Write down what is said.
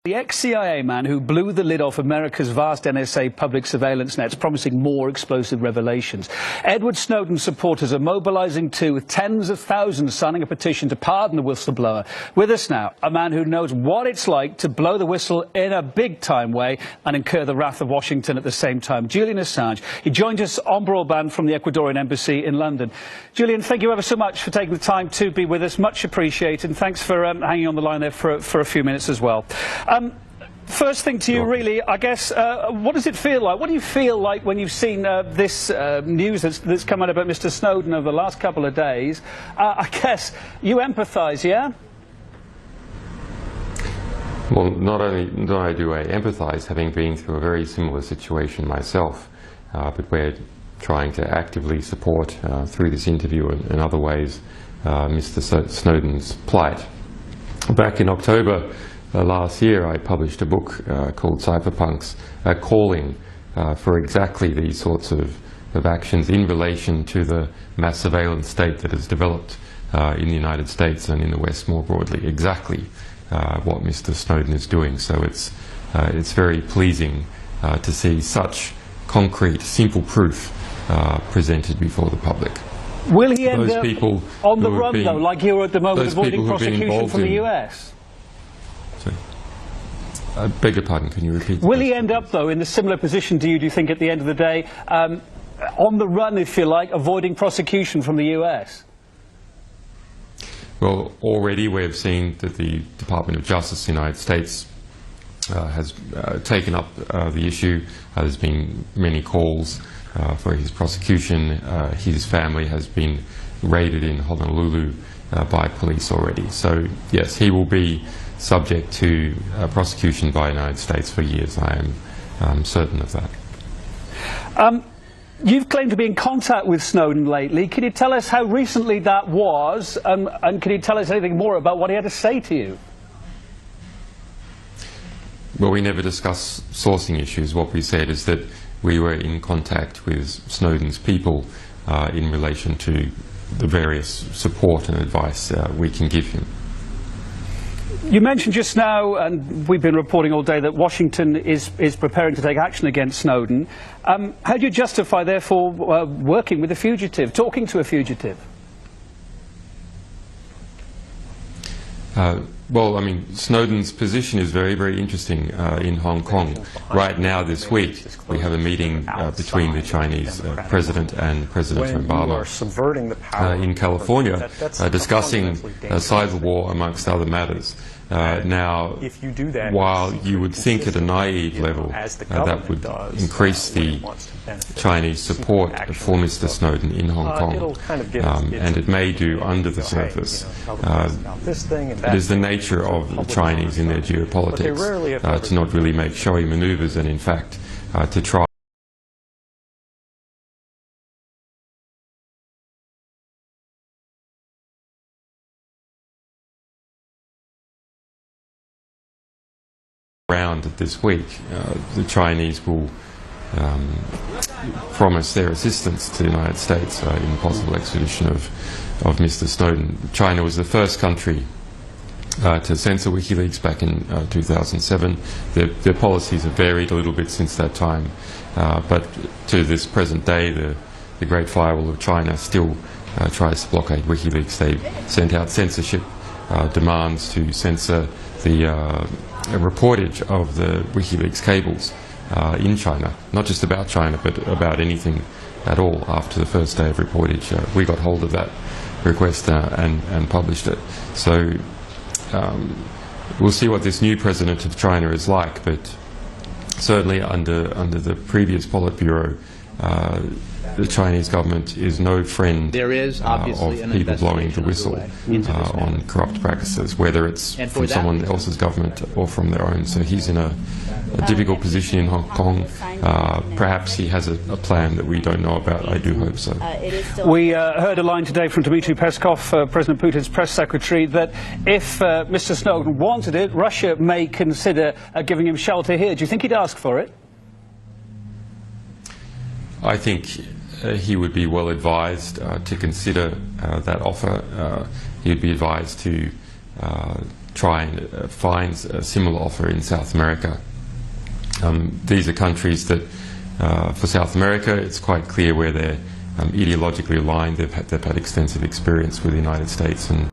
The ex-CIA man who blew the lid off America's vast NSA public surveillance nets, promising more explosive revelations. Edward Snowden supporters are mobilizing too, with tens of thousands signing a petition to pardon the whistleblower. With us now, a man who knows what it's like to blow the whistle in a big-time way and incur the wrath of Washington at the same time. Julian Assange. He joined us on broadband from the Ecuadorian embassy in London. Julian, thank you ever so much for taking the time to be with us. Much appreciated. And thanks for hanging on the line there for a few minutes as well. First thing to you, really, I guess, what does it feel like? What do you feel like when you've seen this news that's come out about Mr. Snowden over the last couple of days? I guess you empathise, yeah? Well, not only do I empathise, having been through a very similar situation myself, but we're trying to actively support, through this interview and other ways, Mr. Snowden's plight. Back in October last year, I published a book called Cypherpunks, calling for exactly these sorts of actions in relation to the mass surveillance state that has developed in the United States and in the West more broadly, exactly what Mr. Snowden is doing. So it's very pleasing to see such concrete, simple proof presented before the public. Will he end up on the run, though, like you are at the moment, avoiding prosecution from the US? I beg your pardon, can you repeat? Will he end up, though, in a similar position to you, do you think, at the end of the day, on the run, if you like, avoiding prosecution from the US? Well, already we've seen that the Department of Justice in the United States has taken up the issue. There's been many calls for his prosecution. His family has been raided in Honolulu by police already. So, yes, he will be subject to prosecution by the United States for years. I am certain of that. You've claimed to be in contact with Snowden lately. Can you tell us how recently that was, and can you tell us anything more about what he had to say to you? Well, we never discuss sourcing issues. What we said is that we were in contact with Snowden's people in relation to the various support and advice we can give him. You mentioned just now, and we've been reporting all day, that Washington is preparing to take action against Snowden. How do you justify, therefore, working with a fugitive, talking to a fugitive? Well, I mean, Snowden's position is very, very interesting in Hong Kong. Right now, this week, we have a meeting between the Chinese President and President Obama in California discussing cyber war, amongst other matters. Now, while you would think at a naive level that would increase the Chinese support for Mr. Snowden in Hong Kong, and it may do under the surface, it is the nature of the Chinese in their geopolitics to not really make showy maneuvers and, in fact, to try around this week. The Chinese will promise their assistance to the United States in the possible extradition of Mr. Snowden. China was the first country to censor WikiLeaks back in 2007. Their policies have varied a little bit since that time, but to this present day, the Great Firewall of China still tries to blockade WikiLeaks. They sent out censorship demands to censor the reportage of the WikiLeaks cables in China, not just about China, but about anything at all. After the first day of reportage, we got hold of that request and published it. So we'll see what this new president of China is like, but certainly under the previous Politburo, the Chinese government is no friend of people blowing the whistle on corrupt practices, whether it's from someone else's government or from their own. So he's in a difficult position in Hong Kong. Perhaps he has a plan that we don't know about. I do hope so. We heard a line today from Dmitry Peskov, President Putin's press secretary, that if Mr. Snowden wanted it, Russia may consider giving him shelter here. Do you think he'd ask for it? I think he would be well advised to consider that offer. He would be advised to try and find a similar offer in South America. These are countries that, for South America, it's quite clear where they're ideologically aligned. They've had extensive experience with the United States and